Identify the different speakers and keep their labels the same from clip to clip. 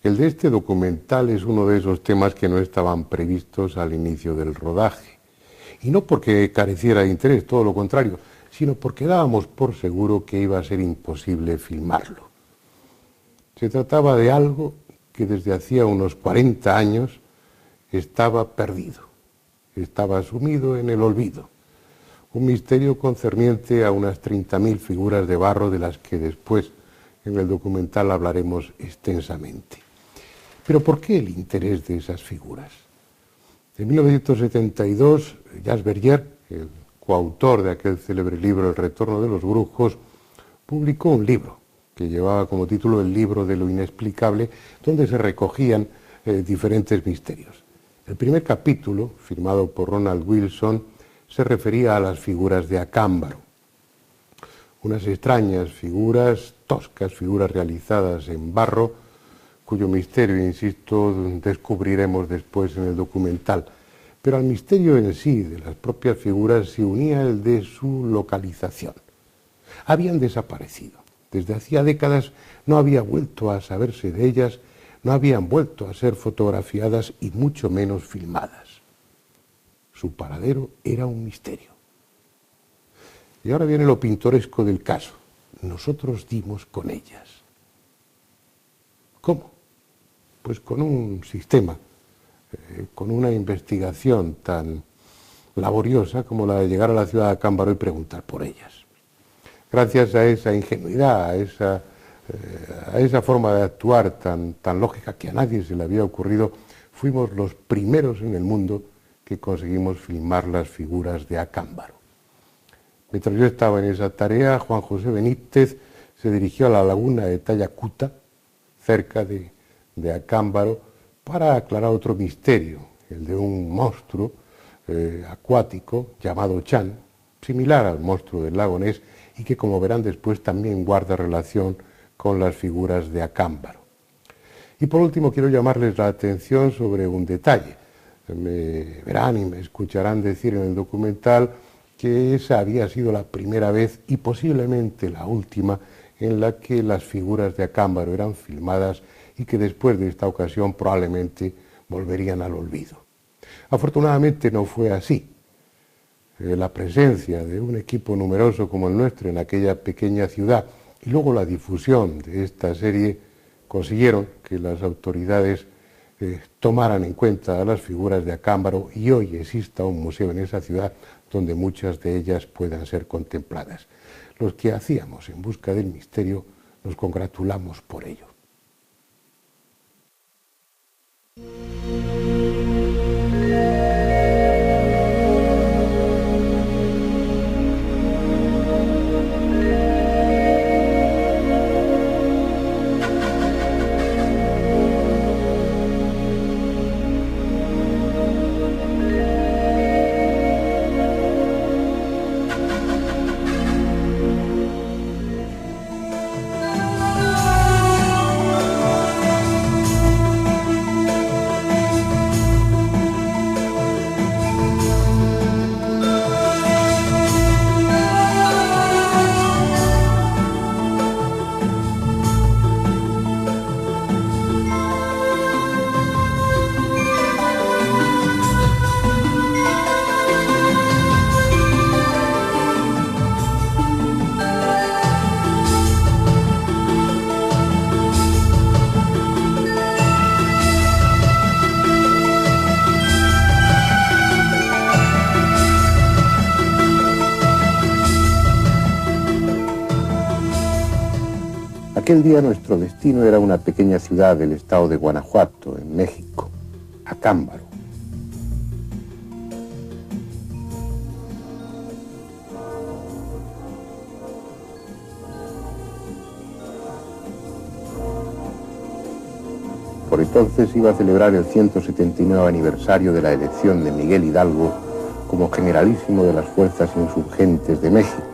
Speaker 1: El de este documental es uno de esos temas que no estaban previstos al inicio del rodaje. Y no porque careciera de interés, todo lo contrario, sino porque dábamos por seguro que iba a ser imposible filmarlo. Se trataba de algo que desde hacía unos 40 años estaba perdido, estaba sumido en el olvido. Un misterio concerniente a unas 30.000 figuras de barro de las que después en el documental hablaremos extensamente. Pero ¿por qué el interés de esas figuras? En 1972, Jacques Verrier, el coautor de aquel célebre libro El retorno de los brujos, publicó un libro que llevaba como título El libro de lo inexplicable, donde se recogían diferentes misterios. El primer capítulo, firmado por Ronald Wilson, se refería a las figuras de Acámbaro. Unas extrañas figuras, toscas figuras realizadas en barro, cuyo misterio, insisto, descubriremos después en el documental. Pero al misterio en sí de las propias figuras se unía el de su localización. Habían desaparecido. Desde hacía décadas no había vuelto a saberse de ellas, no habían vuelto a ser fotografiadas y mucho menos filmadas. Su paradero era un misterio. Y ahora viene lo pintoresco del caso. Nosotros dimos con ellas. ¿Cómo? Pues con un sistema, con una investigación tan laboriosa como la de llegar a la ciudad de Acámbaro y preguntar por ellas. Gracias a esa ingenuidad, a esa forma de actuar tan lógica que a nadie se le había ocurrido, fuimos los primeros en el mundo que conseguimos filmar las figuras de Acámbaro. Mientras yo estaba en esa tarea, Juan José Benítez se dirigió a la laguna de Tayacuta, cerca de Acámbaro, para aclarar otro misterio, el de un monstruo acuático llamado Chan, similar al monstruo del lago Ness, y que, como verán después, también guarda relación con las figuras de Acámbaro. Y por último quiero llamarles la atención sobre un detalle. Me verán y me escucharán decir en el documental que esa había sido la primera vez y posiblemente la última en la que las figuras de Acámbaro eran filmadas y que después de esta ocasión probablemente volverían al olvido. Afortunadamente no fue así. La presencia de un equipo numeroso como el nuestro en aquella pequeña ciudad y luego la difusión de esta serie consiguieron que las autoridades tomaran en cuenta a las figuras de Acámbaro y hoy exista un museo en esa ciudad donde muchas de ellas puedan ser contempladas. Los que hacíamos en busca del misterio nos congratulamos por ello. Aquel día nuestro destino era una pequeña ciudad del estado de Guanajuato, en México, Acámbaro. Por entonces iba a celebrar el 179 aniversario de la elección de Miguel Hidalgo como generalísimo de las fuerzas insurgentes de México.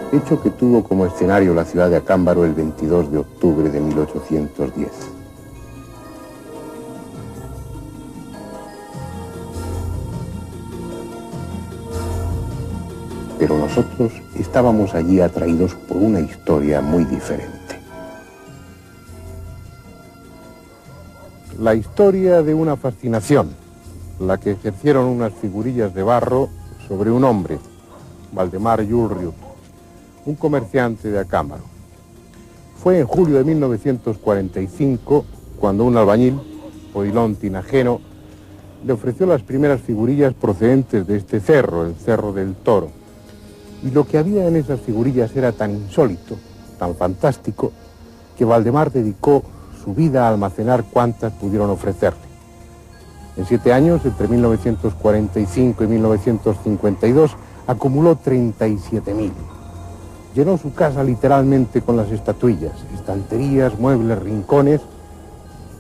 Speaker 1: Hecho que tuvo como escenario la ciudad de Acámbaro el 22 de octubre de 1810. Pero nosotros estábamos allí atraídos por una historia muy diferente. La historia de una fascinación, la que ejercieron unas figurillas de barro sobre un hombre, Valdemar Julriut, un comerciante de Acámbaro. Fue en julio de 1945 cuando un albañil, Odilon Tinajero, le ofreció las primeras figurillas procedentes de este cerro, el Cerro del Toro. Y lo que había en esas figurillas era tan insólito, tan fantástico, que Valdemar dedicó su vida a almacenar cuantas pudieron ofrecerle. En 7 años, entre 1945 y 1952, acumuló 37.000. Llenó su casa literalmente con las estatuillas, estanterías, muebles, rincones,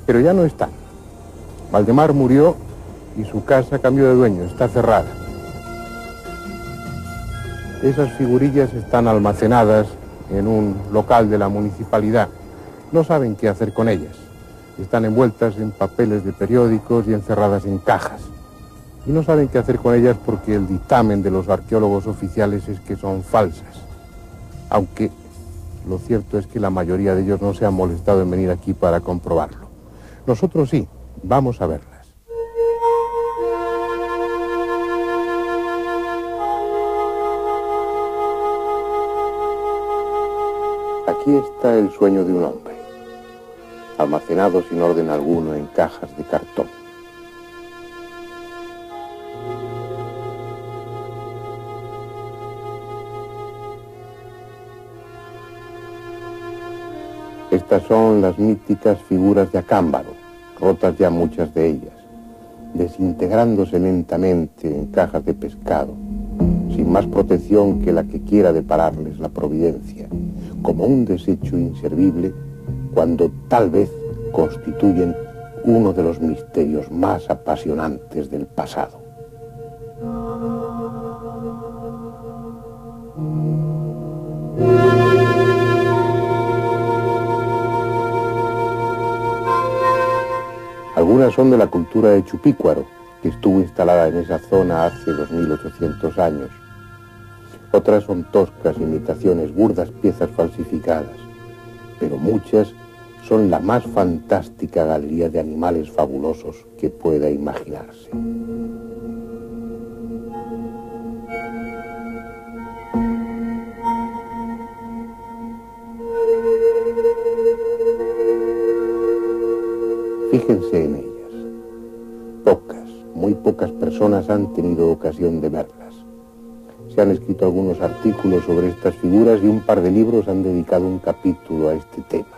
Speaker 1: pero ya no están. Valdemar murió y su casa cambió de dueño, está cerrada. Esas figurillas están almacenadas en un local de la municipalidad. No saben qué hacer con ellas. Están envueltas en papeles de periódicos y encerradas en cajas. Y no saben qué hacer con ellas porque el dictamen de los arqueólogos oficiales es que son falsas. Aunque lo cierto es que la mayoría de ellos no se han molestado en venir aquí para comprobarlo. Nosotros sí, vamos a verlas. Aquí está el sueño de un hombre, almacenado sin orden alguno en cajas de cartón. Estas son las míticas figuras de Acámbaro, rotas ya muchas de ellas, desintegrándose lentamente en cajas de pescado, sin más protección que la que quiera depararles la providencia, como un desecho inservible, cuando tal vez constituyen uno de los misterios más apasionantes del pasado. Algunas son de la cultura de Chupícuaro, que estuvo instalada en esa zona hace 2800 años. Otras son toscas imitaciones, burdas piezas falsificadas, pero muchas son la más fantástica galería de animales fabulosos que pueda imaginarse. Fíjense en ellas. Pocas, muy pocas personas han tenido ocasión de verlas. Se han escrito algunos artículos sobre estas figuras y un par de libros han dedicado un capítulo a este tema.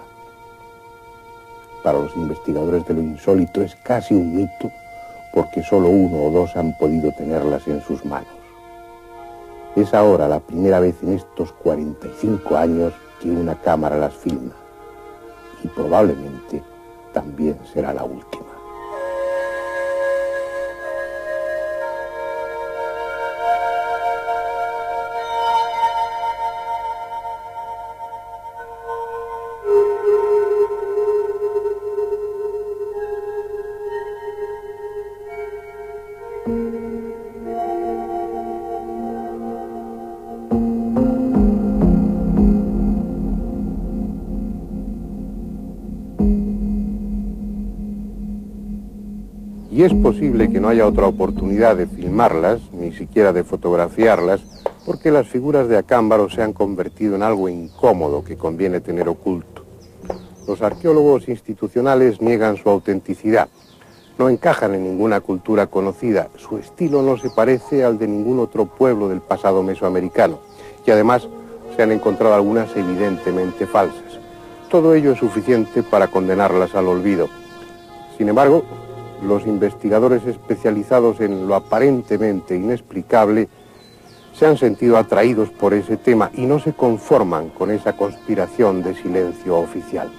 Speaker 1: Para los investigadores de lo insólito es casi un mito porque solo uno o dos han podido tenerlas en sus manos. Es ahora la primera vez en estos 45 años que una cámara las filma y probablemente también será la última. Y es posible que no haya otra oportunidad de filmarlas, ni siquiera de fotografiarlas, porque las figuras de Acámbaro se han convertido en algo incómodo que conviene tener oculto. Los arqueólogos institucionales niegan su autenticidad. No encajan en ninguna cultura conocida. Su estilo no se parece al de ningún otro pueblo del pasado mesoamericano. Y además se han encontrado algunas evidentemente falsas. Todo ello es suficiente para condenarlas al olvido. Sin embargo, los investigadores especializados en lo aparentemente inexplicable se han sentido atraídos por ese tema y no se conforman con esa conspiración de silencio oficial.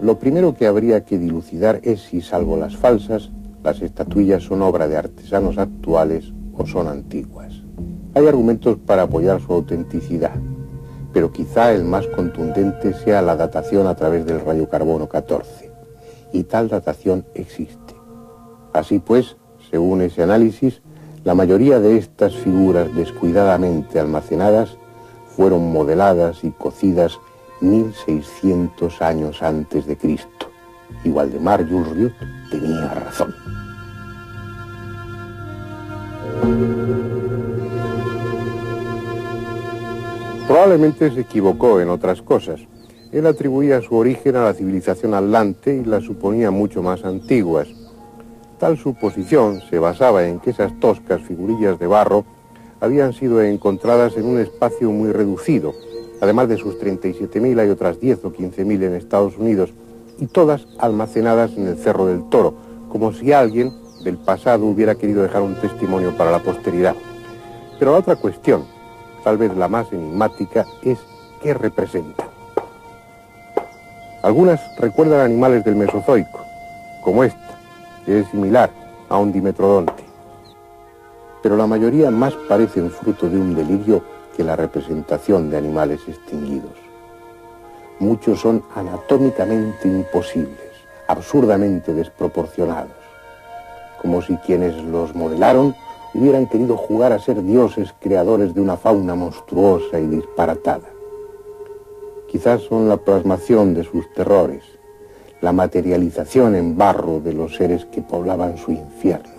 Speaker 1: Lo primero que habría que dilucidar es si, salvo las falsas, las estatuillas son obra de artesanos actuales o son antiguas. Hay argumentos para apoyar su autenticidad, pero quizá el más contundente sea la datación a través del radiocarbono 14. Y tal datación existe. Así pues, según ese análisis, La mayoría de estas figuras descuidadamente almacenadas fueron modeladas y cocidas 1600 años antes de Cristo. Y Waldemar Jules Riut tenía razón. Probablemente se equivocó en otras cosas. Él atribuía su origen a la civilización atlante y la suponía mucho más antiguas. Tal suposición se basaba en que esas toscas figurillas de barro habían sido encontradas en un espacio muy reducido. Además de sus 37.000 hay otras 10 o 15.000 en Estados Unidos, y todas almacenadas en el Cerro del Toro, como si alguien del pasado hubiera querido dejar un testimonio para la posteridad. Pero la otra cuestión, tal vez la más enigmática, es ¿qué representan? Algunas recuerdan animales del Mesozoico, como esta, que es similar a un dimetrodonte. Pero la mayoría más parecen fruto de un delirio que la representación de animales extinguidos. Muchos son anatómicamente imposibles, absurdamente desproporcionados, como si quienes los modelaron hubieran querido jugar a ser dioses creadores de una fauna monstruosa y disparatada. Quizás son la plasmación de sus terrores, la materialización en barro de los seres que poblaban su infierno.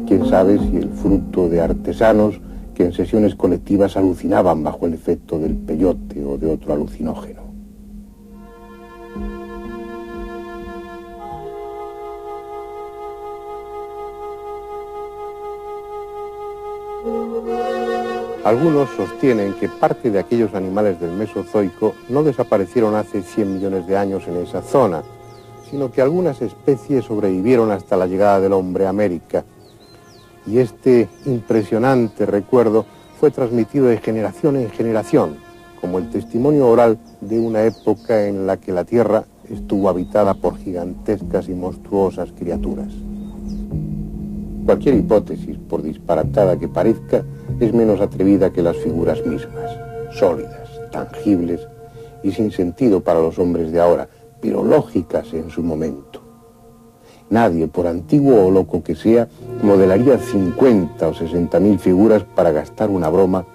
Speaker 1: Quién sabe si el fruto de artesanos que en sesiones colectivas alucinaban bajo el efecto del peyote o de otro alucinógeno. Algunos sostienen que parte de aquellos animales del Mesozoico no desaparecieron hace 100 millones de años en esa zona, sino que algunas especies sobrevivieron hasta la llegada del hombre a América. Y este impresionante recuerdo fue transmitido de generación en generación, como el testimonio oral de una época en la que la Tierra estuvo habitada por gigantescas y monstruosas criaturas. Cualquier hipótesis, por disparatada que parezca, es menos atrevida que las figuras mismas, sólidas, tangibles y sin sentido para los hombres de ahora, pero lógicas en su momento. Nadie, por antiguo o loco que sea, modelaría 50 o 60.000 figuras para gastar una broma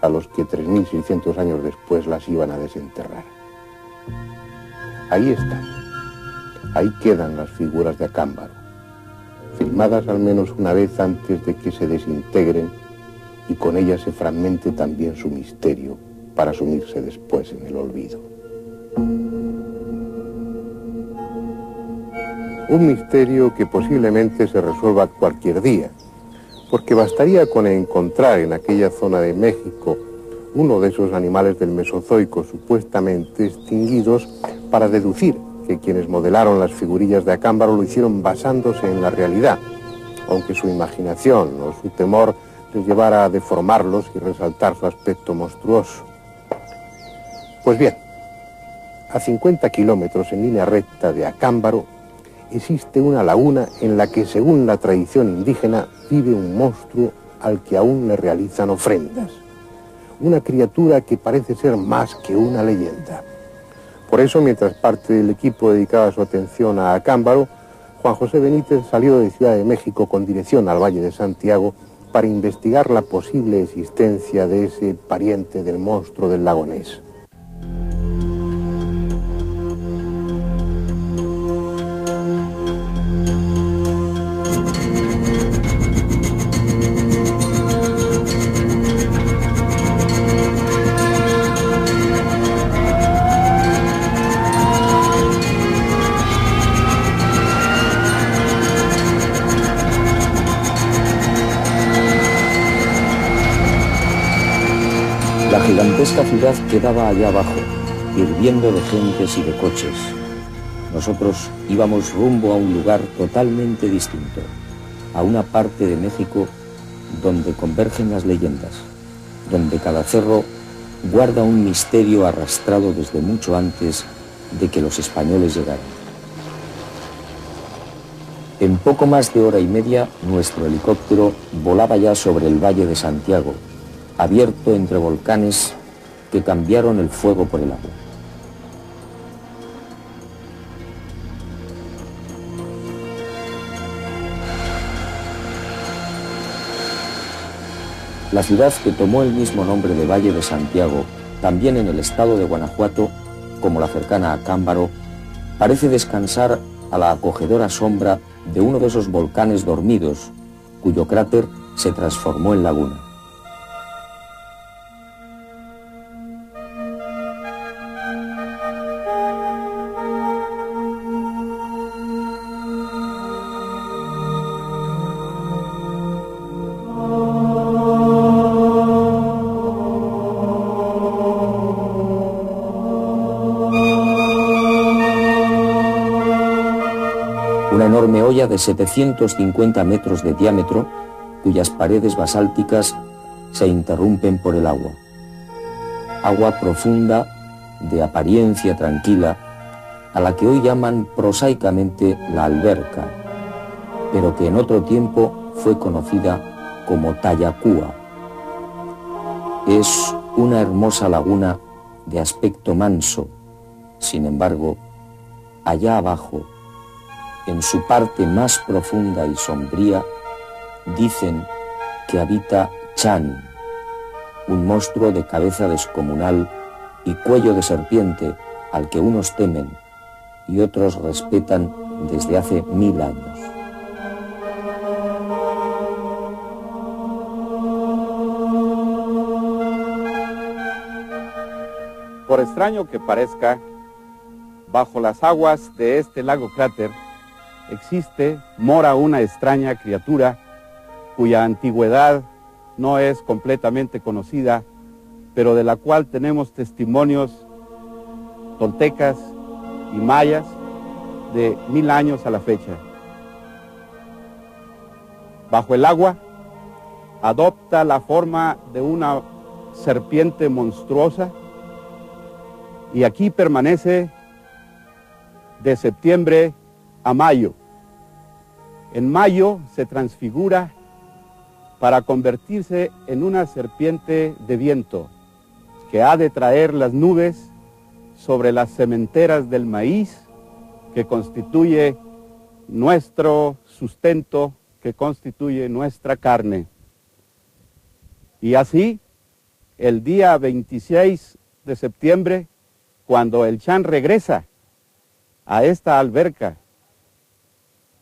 Speaker 1: a los que 3.600 años después las iban a desenterrar. Ahí están. Ahí quedan las figuras de Acámbaro, filmadas al menos una vez antes de que se desintegren y con ellas se fragmente también su misterio para sumirse después en el olvido. Un misterio que posiblemente se resuelva cualquier día, porque bastaría con encontrar en aquella zona de México uno de esos animales del Mesozoico supuestamente extinguidos para deducir que quienes modelaron las figurillas de Acámbaro lo hicieron basándose en la realidad, aunque su imaginación o su temor les llevara a deformarlos y resaltar su aspecto monstruoso. Pues bien, a 50 kilómetros en línea recta de Acámbaro existe una laguna en la que, según la tradición indígena, vive un monstruo al que aún le realizan ofrendas. Una criatura que parece ser más que una leyenda. Por eso, mientras parte del equipo dedicaba su atención a Acámbaro, Juan José Benítez salió de Ciudad de México con dirección al Valle de Santiago para investigar la posible existencia de ese pariente del monstruo del lago Ness.
Speaker 2: La gigantesca ciudad quedaba allá abajo, hirviendo de gentes y de coches. Nosotros íbamos rumbo a un lugar totalmente distinto, a una parte de México donde convergen las leyendas, donde cada cerro guarda un misterio arrastrado desde mucho antes de que los españoles llegaran. En poco más de hora y media, nuestro helicóptero volaba ya sobre el Valle de Santiago, abierto entre volcanes que cambiaron el fuego por el agua. La ciudad, que tomó el mismo nombre de Valle de Santiago, también en el estado de Guanajuato, como la cercana a Cámbaro, parece descansar a la acogedora sombra de uno de esos volcanes dormidos, cuyo cráter se transformó en laguna. Una enorme olla de 750 metros de diámetro, cuyas paredes basálticas se interrumpen por el agua. Agua profunda, de apariencia tranquila, a la que hoy llaman prosaicamente la alberca, pero que en otro tiempo fue conocida como Tayacúa. Es una hermosa laguna de aspecto manso. Sin embargo, allá abajo, en su parte más profunda y sombría, dicen que habita Chan, un monstruo de cabeza descomunal y cuello de serpiente al que unos temen y otros respetan desde hace 1000 años.
Speaker 3: Por extraño que parezca, bajo las aguas de este lago cráter mora una extraña criatura cuya antigüedad no es completamente conocida, pero de la cual tenemos testimonios toltecas y mayas de 1000 años a la fecha. Bajo el agua adopta la forma de una serpiente monstruosa y aquí permanece de septiembre a mayo. En mayo se transfigura para convertirse en una serpiente de viento que ha de traer las nubes sobre las sementeras del maíz que constituye nuestro sustento, que constituye nuestra carne. Y así, el día 26 de septiembre, cuando el Chan regresa a esta alberca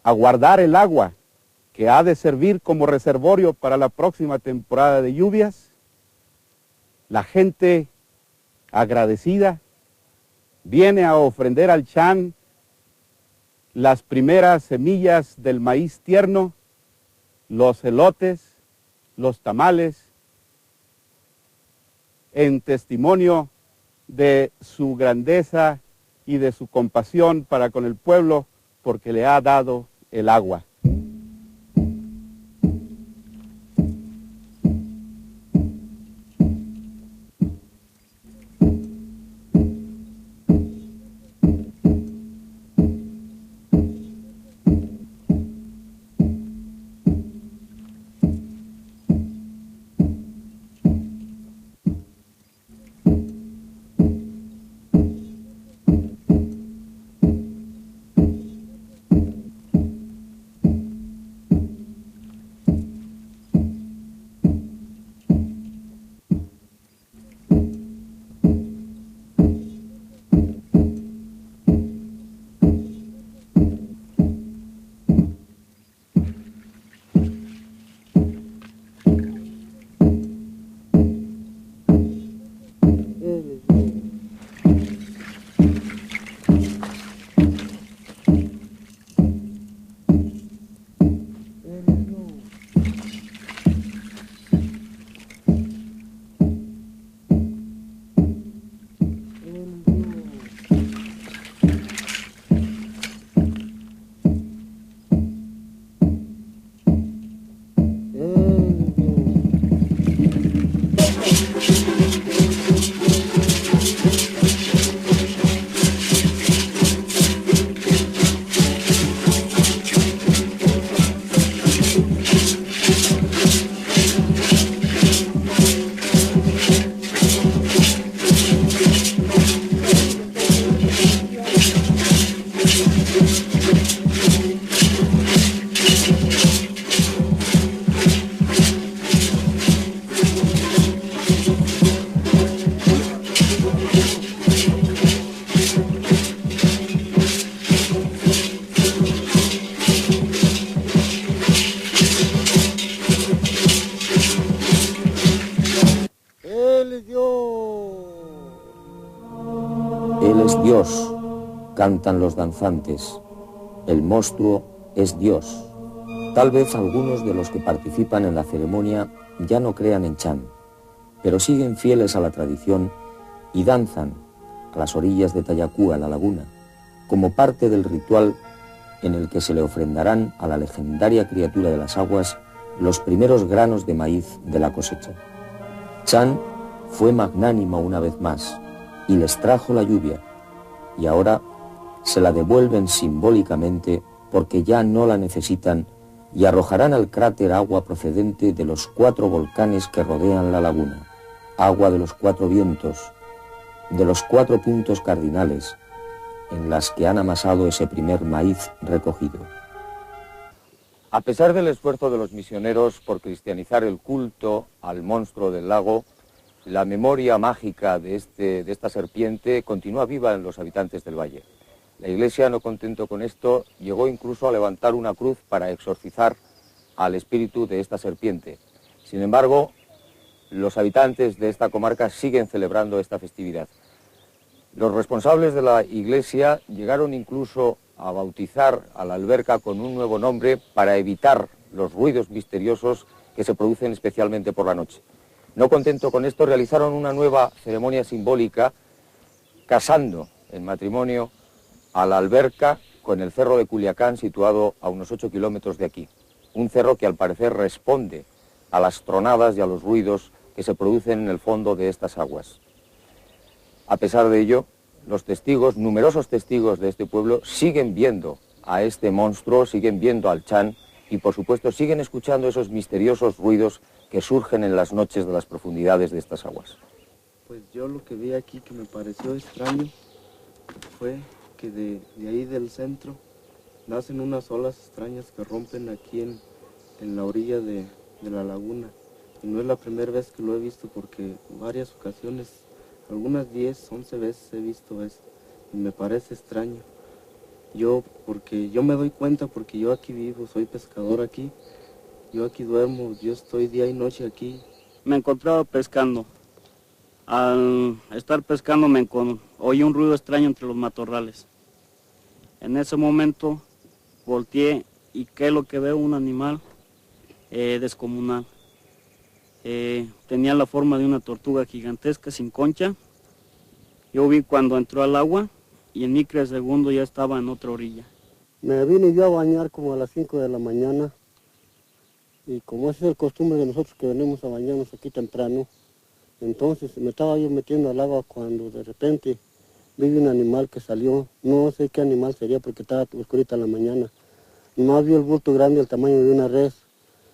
Speaker 3: a guardar el agua que ha de servir como reservorio para la próxima temporada de lluvias, la gente agradecida viene a ofrendar al Chan las primeras semillas del maíz tierno, los elotes, los tamales, en testimonio de su grandeza y de su compasión para con el pueblo, porque le ha dado el agua.
Speaker 4: Él es Dios.
Speaker 2: Él es Dios, cantan los danzantes. El monstruo es Dios. Tal vez algunos de los que participan en la ceremonia ya no crean en Chan, pero siguen fieles a la tradición y danzan a las orillas de Tayacúa, la laguna, como parte del ritual en el que se le ofrendarán a la legendaria criatura de las aguas los primeros granos de maíz de la cosecha. Chan fue magnánimo una vez más y les trajo la lluvia, y ahora se la devuelven simbólicamente porque ya no la necesitan y arrojarán al cráter agua procedente de los 4 volcanes que rodean la laguna, agua de los 4 vientos, de los 4 puntos cardinales en las que han amasado ese primer maíz recogido. A pesar del esfuerzo de los misioneros por cristianizar el culto al monstruo del lago, la memoria mágica de esta serpiente continúa viva en los habitantes del valle. La Iglesia, no contento con esto, llegó incluso a levantar una cruz para exorcizar al espíritu de esta serpiente. Sin embargo, los habitantes de esta comarca siguen celebrando esta festividad. Los responsables de la Iglesia llegaron incluso a bautizar a la alberca con un nuevo nombre para evitar los ruidos misteriosos que se producen especialmente por la noche. No contento con esto, realizaron una nueva ceremonia simbólica casando en matrimonio a la alberca con el cerro de Culiacán, situado a unos 8 kilómetros de aquí. Un cerro que al parecer responde a las tronadas y a los ruidos que se producen en el fondo de estas aguas. A pesar de ello, los testigos, numerosos testigos de este pueblo, siguen viendo a este monstruo, siguen viendo al Chan y por supuesto siguen escuchando esos misteriosos ruidos que surgen en las noches de las profundidades de estas aguas.
Speaker 5: Pues yo lo que vi aquí que me pareció extraño fue que de ahí del centro nacen unas olas extrañas que rompen aquí en la orilla de la laguna. Y no es la primera vez que lo he visto porque varias ocasiones, algunas 10, 11 veces he visto eso. Y me parece extraño. Porque yo me doy cuenta porque yo aquí vivo, soy pescador aquí. Yo aquí duermo, yo estoy día y noche aquí.
Speaker 6: Me encontraba pescando. Al estar pescando oí un ruido extraño entre los matorrales. En ese momento volteé y ¿qué es lo que veo? Un animal descomunal. Tenía la forma de una tortuga gigantesca sin concha. Yo vi cuando entró al agua y en microsegundo ya estaba en otra orilla.
Speaker 4: Me vine yo a bañar como a las 5 de la mañana. Y como esa es el costumbre de nosotros que venimos a bañarnos aquí temprano, entonces me estaba yo metiendo al agua cuando de repente vi un animal que salió, no sé qué animal sería porque estaba oscurita en la mañana. Nomás vi el bulto grande, el tamaño de una res.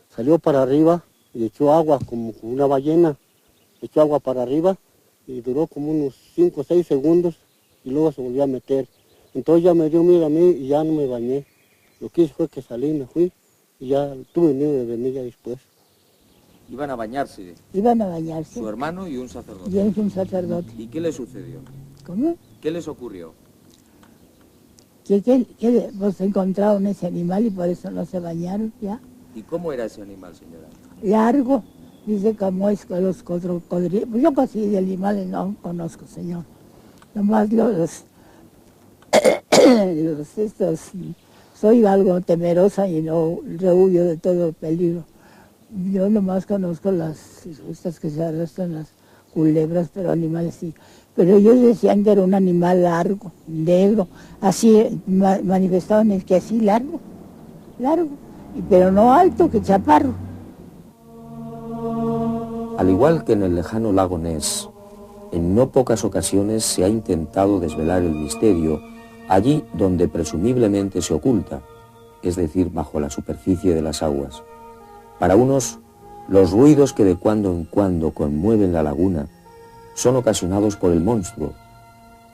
Speaker 4: Salió para arriba y echó agua como una ballena, echó agua para arriba y duró como unos 5 o 6 segundos y luego se volvió a meter. Entonces ya me dio miedo a mí y ya no me bañé. Lo que hice fue que salí, me fui. Y ya tuve miedo de venir ya después.
Speaker 2: Iban a bañarse.
Speaker 7: Iban a bañarse.
Speaker 2: Su hermano y un sacerdote.
Speaker 7: Y es un sacerdote.
Speaker 2: ¿Y qué le sucedió?
Speaker 7: ¿Cómo?
Speaker 2: ¿Qué les ocurrió?
Speaker 7: Que pues encontraron ese animal y por eso no se bañaron ya.
Speaker 2: ¿Y cómo era ese animal, señora?
Speaker 7: Largo. Dice como es con los cocodrilos. Pues yo casi de animales no conozco, señor. Nomás soy algo temerosa y no rehuyo de todo peligro. Yo nomás conozco estas que se arrastran, las culebras, pero animales sí. Pero ellos decían que era un animal largo, negro, así manifestaban el que así largo, pero no alto, que chaparro.
Speaker 2: Al igual que en el lejano lago Ness, en no pocas ocasiones se ha intentado desvelar el misterio allí donde presumiblemente se oculta, es decir, bajo la superficie de las aguas. Para unos, los ruidos que de cuando en cuando conmueven la laguna son ocasionados por el monstruo.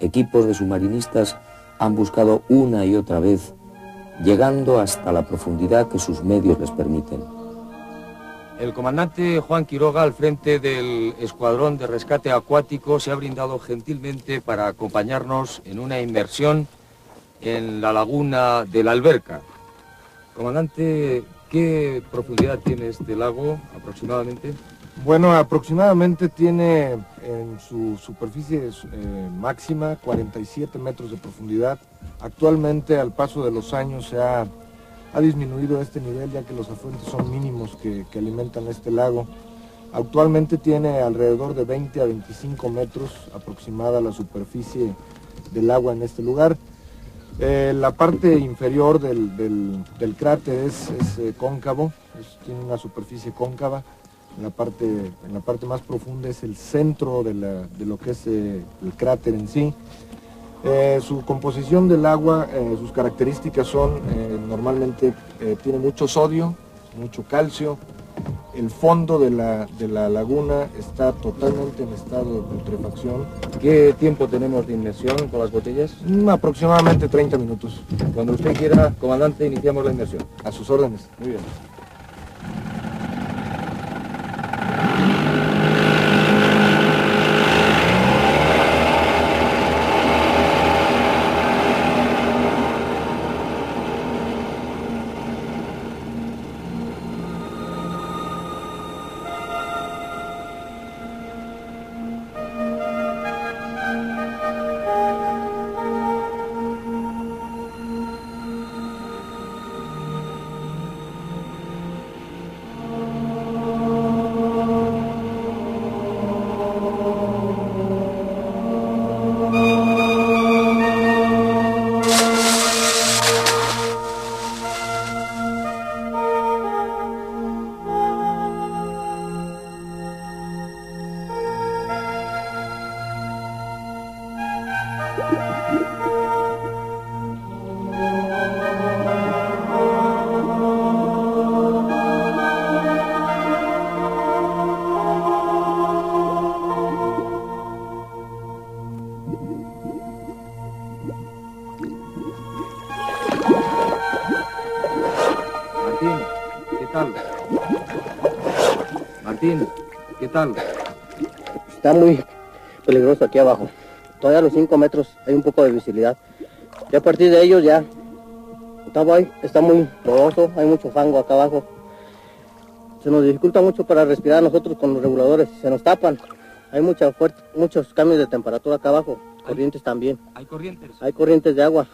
Speaker 2: Equipos de submarinistas han buscado una y otra vez, llegando hasta la profundidad que sus medios les permiten. El comandante Juan Quiroga, al frente del Escuadrón de Rescate Acuático, se ha brindado gentilmente para acompañarnos en una inmersión en la laguna de la Alberca. Comandante, ¿qué profundidad tiene este lago aproximadamente?
Speaker 8: Bueno, aproximadamente tiene en su superficie máxima 47 metros de profundidad. Actualmente, al paso de los años, se ha disminuido este nivel, ya que los afluentes son mínimos que alimentan este lago. Actualmente tiene alrededor de 20 a 25 metros aproximada la superficie del agua en este lugar. La parte inferior del cráter es cóncavo, tiene una superficie cóncava. En la parte más profunda es el centro de lo que es el cráter en sí. Su composición del agua, sus características son, normalmente tiene mucho sodio, mucho calcio. El fondo de la laguna está totalmente en estado de putrefacción.
Speaker 9: ¿Qué tiempo tenemos de inmersión con las botellas?
Speaker 8: Aproximadamente 30 minutos.
Speaker 9: Cuando usted quiera, comandante, iniciamos la inmersión.
Speaker 8: A sus órdenes.
Speaker 9: Muy bien. Martín, ¿qué tal?
Speaker 4: Está muy peligroso aquí abajo. Todavía a los 5 metros hay un poco de visibilidad. Y a partir de ellos ya está muy lodoso, hay mucho fango acá abajo. Se nos dificulta mucho para respirar nosotros con los reguladores, se nos tapan. Hay muchos cambios de temperatura acá abajo, corrientes también.
Speaker 9: ¿Hay corrientes?
Speaker 4: Hay corrientes de agua.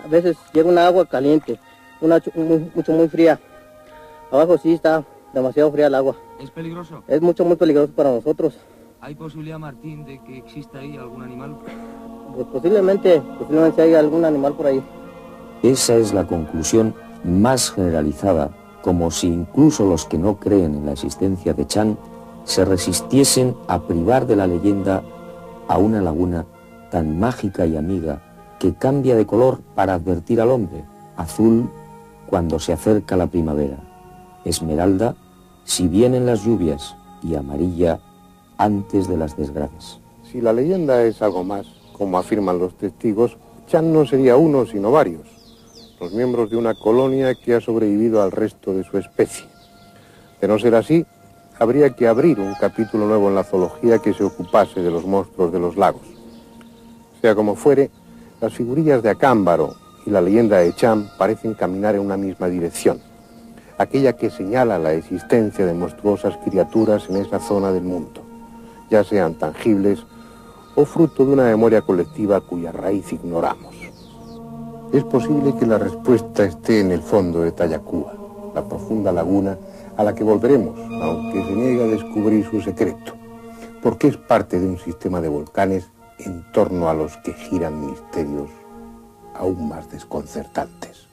Speaker 4: A veces llega una agua caliente, muy fría. Abajo sí está demasiado fría el agua.
Speaker 9: ¿Es peligroso?
Speaker 4: Es muy peligroso para nosotros.
Speaker 9: ¿Hay posibilidad, Martín, de que exista ahí algún animal?
Speaker 4: Pues posiblemente hay algún animal por ahí.
Speaker 2: Esa es la conclusión más generalizada, como si incluso los que no creen en la existencia de Chan se resistiesen a privar de la leyenda a una laguna tan mágica y amiga que cambia de color para advertir al hombre, azul cuando se acerca la primavera, esmeralda si vienen las lluvias y amarilla antes de las desgracias.
Speaker 1: Si la leyenda es algo más, como afirman los testigos, Chan no sería uno sino varios, los miembros de una colonia que ha sobrevivido al resto de su especie. De no ser así, habría que abrir un capítulo nuevo en la zoología que se ocupase de los monstruos de los lagos. Sea como fuere, las figurillas de Acámbaro y la leyenda de Chan parecen caminar en una misma dirección, aquella que señala la existencia de monstruosas criaturas en esa zona del mundo, ya sean tangibles o fruto de una memoria colectiva cuya raíz ignoramos. Es posible que la respuesta esté en el fondo de Tayacúa, la profunda laguna a la que volveremos, aunque se niegue a descubrir su secreto, porque es parte de un sistema de volcanes en torno a los que giran misterios aún más desconcertantes.